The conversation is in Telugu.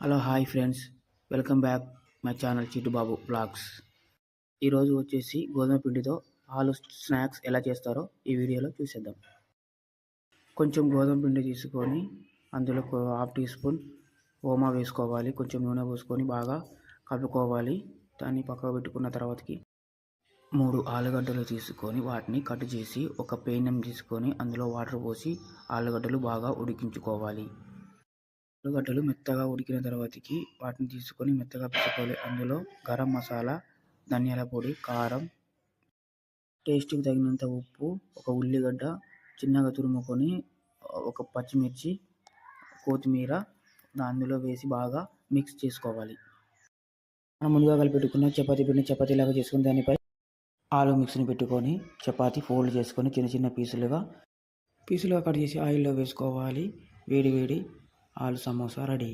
Hello hi friends, welcome back my channel Chittubabu blogs. ఈరోజు వచ్చేసి గోధుమ పిండితో ఆలు స్నాక్స్ ఎలా చేస్తారో ఈ వీడియోలో చూసేద్దాం. కొంచెం గోధుమ పిండి తీసుకొని అందులో హాఫ్ టీ స్పూన్ ఓమా వేసుకోవాలి. కొంచెం నూనె పోసుకొని బాగా కలుపుకోవాలి. దాన్ని పక్కకు పెట్టుకున్న తర్వాతకి 3 ఆలుగడ్డలు తీసుకొని వాటిని కట్ చేసి ఒక పెనం తీసుకొని అందులో వాటర్ పోసి ఆలుగడ్డలు బాగా ఉడికించుకోవాలి. ఆలుగడ్డలు మెత్తగా ఉడికిన తర్వాతకి వాటిని తీసుకొని మెత్తగా పిసుకోవాలి. అందులో గరం మసాలా, ధనియాల పొడి, కారం, టేస్ట్కి తగినంత ఉప్పు, ఒక ఉల్లిగడ్డ చిన్నగా తురుముకొని, ఒక పచ్చిమిర్చి, కొత్తిమీర అందులో వేసి బాగా మిక్స్ చేసుకోవాలి. మనం ముందుగా కలిపెట్టుకున్న చపాతీ పిండి చపాతీలాగా చేసుకుని దానిపై ఆలు మిక్స్ని పెట్టుకొని చపాతీ ఫోల్డ్ చేసుకొని చిన్న చిన్న పీసులుగా కట్ చేసి ఆయిల్లో వేసుకోవాలి. వేడి వేడి ఆలు సమోసా రెడీ.